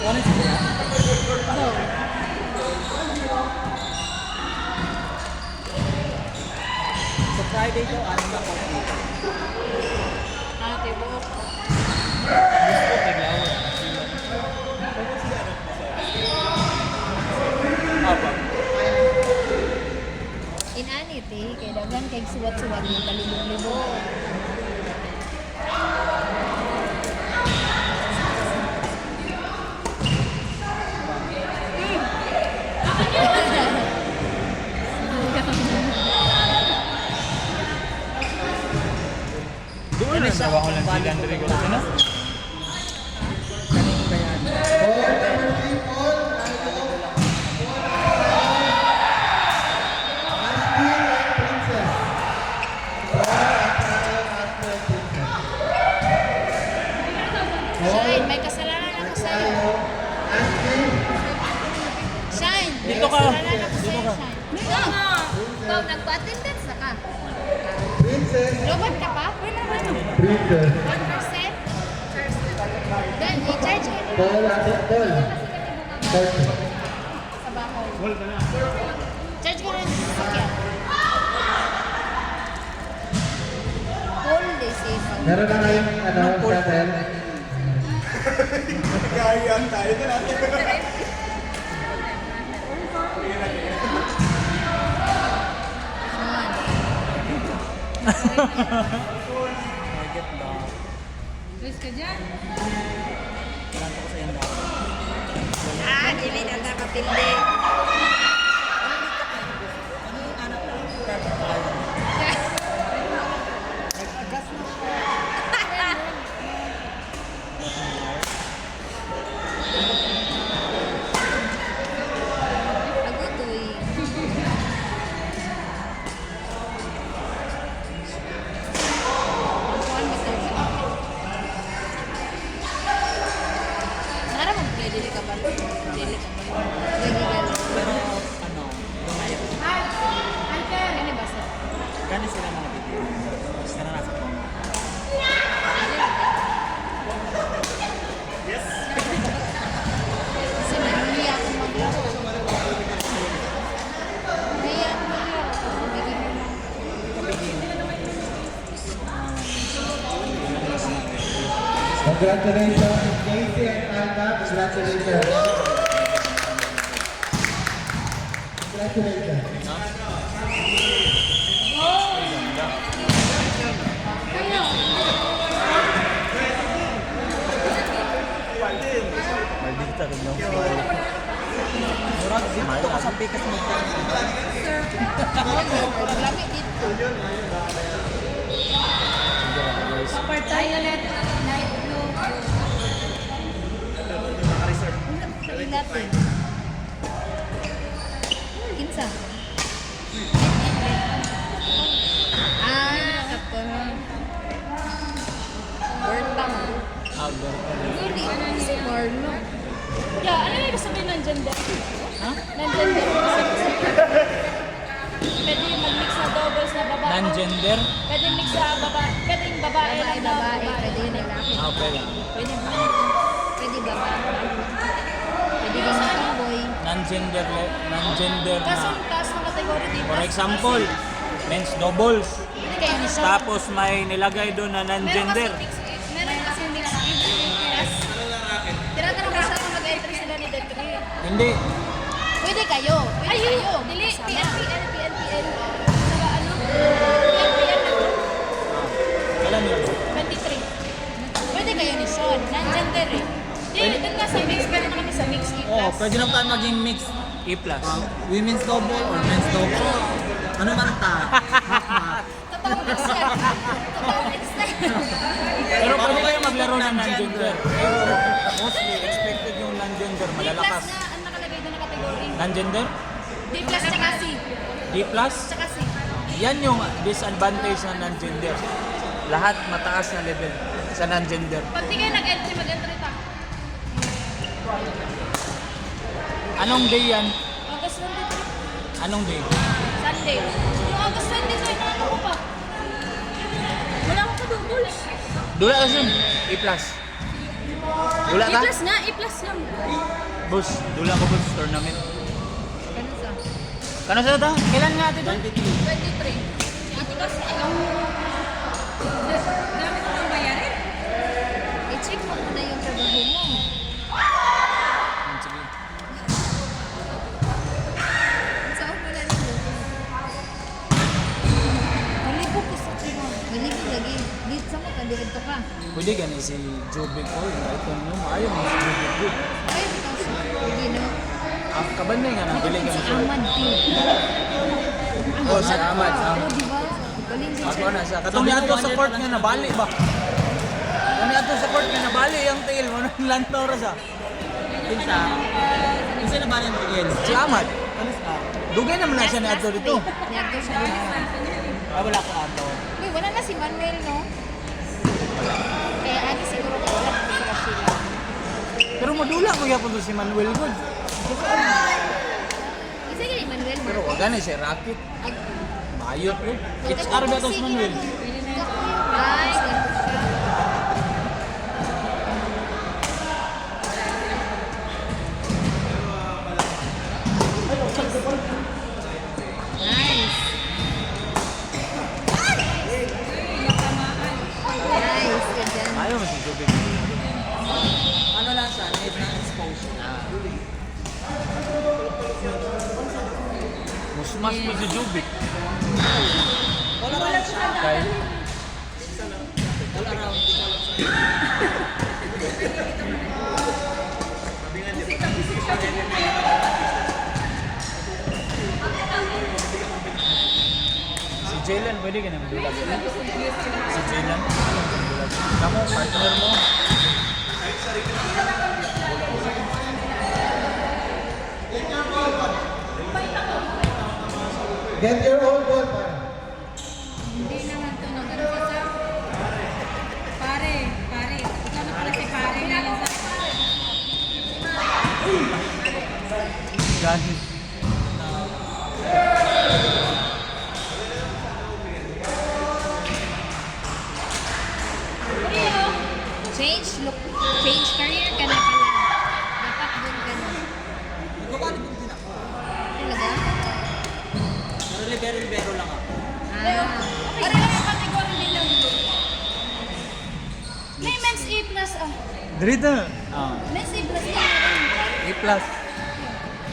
Ano siya? No. Sa Friday daw, ano na po? Ate mo. Gusto ko naglawag. Apa? Inanit eh. Kaya dagan kay suwat-suwat mo kalibog-libog. Doon na siya. Ako lang sila ang dirigo. Ano? Kaning bayan. Shine, may kasalanan ako sa'yo. Shine, may Dito ka. kasalanan ako Dito sa'yo, ka. Shine. Ikaw, nagpa-attendance na ka. Lobat ka pa? Wala naman. 1%? Then, i-charge ka nila. Sa bahay. Charge ka rin sa sasakyan. Holy safe. Meron na kayong ano, hotel? Kayaan tayo na natin. Target ba? Luis ka dyan? Kailangan ko sa iyo daw. Ah, dili na nakapili. Agutoy. Nara mo dili ka ba? Dili ka ba? Lagi gali. Pero ano, lumayo. Kani ba sa? Gani sila mga video. Sana nasa po. Kasi nahiya akong maglaro. Nahiya akong maglaro. Kasi bigyan mo lang. Congratulations, Casey and Alma. Congratulations. Congratulations. Maldita rin yung flow. Murag dito ka sa pikas mo. Lami dito. Violet, light blue. Natin. Kinsa? Ah, kato. Word bang? Outdoor pa rin. Really? Si Marlo. Yeah, ano yung sabihin ng gender? Ha? Ng gender. Pwede yung mag-mix na doubles na babae. Non-gender? Pwede mix sa babae. Pwede yung babae Babae, lang na babae. Pwede yun lalaki. Ah, okay lang. Pwede ba? Pwede babae. Pwede ba mga tomboy? Non-gender Kaso na. yung taas ng kategory dito. For example, men's doubles. Pwede kayo ni Sean. Tapos may nilagay doon na non-gender. Meron kasi mix yes. Tinatanong ko siya kung mag-entry sila ni Detri. Hindi. Pwede kayo. Pwede Ay, kayo. dili. Kasama. PNPL. Saka ano? PNPL na to. Alam niyo. 23. Pwede kayo ni Sean. Non-gender eh. Di, dun nga sa mix. Pwede naman sa mix E+. Oh, pwede naman tayo maging mix. E+. Women's double or men's double. Ano man ta? Totoo mix yan. Totoo mix na yan. Pero pwede kayo maglaro ng non-gender. Pero mostly expected yung non-gender D+ malalakas. na ang nakalagay doon na kategory. Non-gender? D+ tsaka C. D+? Tsaka C. Yan yung disadvantage ng non-gender. Lahat mataas na level sa non-gender. Pag di kayo nag-entry, mag-entry ta. Anong day yan? August 23. Anong day? Sunday. Yung August 23, ano ko pa? Wala akong kadoubles. Dula kasi yun. E+. Dula ka? A+ na, A+ lang. Boss, dula ko boss tournament. Ano sa? Kano sa ta? Kailan nga ito? 23. Ate kasi alam mo. Dami ko nang bayarin. I-check mo muna yung trabaho mo. Sige. Saan mo na rin mo? Malibo ko sa trabaho. Malibo lagi. Dito sa mo, kandidato ka. Pwede gani si Jovic ko. Ito nyo, maayo mo si Jovic ko. Ay, ikaw siya. Hindi no. Kabanday nga nang bili ka Si mo. Ahmad din. Oh, si Ahmad. Oo, di ba? Galing din Ako siya. na siya. Katong niya sa court nga nabali ba? Katong niya sa court nga nabali ang tail mo nang lantaw ra sa. Kinsa? Kinsa na ba ng tigil? Si Ahmad. Ano sa? Dugay naman na siya ni Adto dito. Niyagto siya dito. Wala ko ato. Uy, wala na si Manuel, no? Kaya agi siguro ko wala ko sa sila. Pero madula ko yapon to si Manuel Good. Isa ni Manuel, Pero wag na siya racket. Ay, Bayot ko. HR ba to si Manuel? Ay, ganito siya. Nice. Nice, ganyan. Ayaw mo si Jovic. Ano lang siya? Need na exposure. Musmas mo si Jovic. All around siya. Kaya All around. si Jalen, pwede ka naman dulag. Si Jalen. Kamu, partner mo. Get your own ball, man. Hindi naman to nang ganun sa pare. Ikaw na pala si pare na yun sa Gani. Change look, change career ka na pala. Dapat doon ka na. Nagkakalibog din ako. Talaga? Pero libero lang ako. Ah. Pare lang yung category nila. May men's A+ ah. Dito. Ah. Men's A+ na. A+.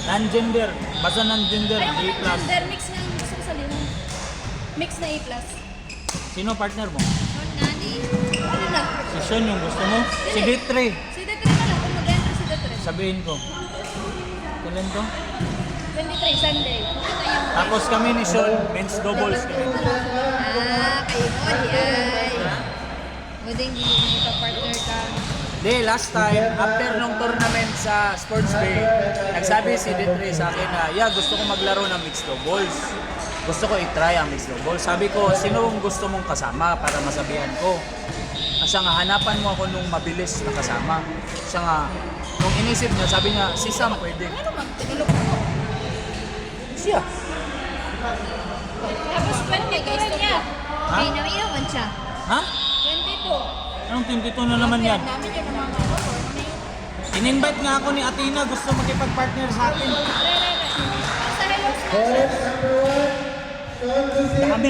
Non-gender. Basta non-gender. Ayaw ko ng A+. gender mix nga yung gusto ko sa lino. Mix na A+. Sino partner mo? Sean Nani. Ano na? Si Sean yung gusto mo? Si D3. Si Detre na lang. Kung mag-enter si Detre. Sabihin ko. Kailan to? 23, Sunday. Ito yung Tapos kami ni Sean, men's doubles kami. Ah, kayo mo, di ay. Pwedeng hindi ka partner ka. Di, last time, after nung tournament sa Sports Bay, nagsabi si D3 sa akin na, yeah, gusto ko maglaro ng mixed doubles. Gusto ko i-try ang mixed doubles. Sabi ko, sino ang gusto mong kasama para masabihan ko? Kasi nga, hanapan mo ako nung mabilis na kasama. Siya nga, nung inisip niya, sabi niya, si Sam pwede. ano magtinulog ko. Siya. Tapos 22 rin niya. Ha? Ay, naiyawan siya. Ha? 22. Anong 22 na naman yan? Namin yung mga tournament. In-invite nga ako ni Athena, gusto makipag-partner sa atin. Sa hello Coach number 1, Sean Lucy. Kami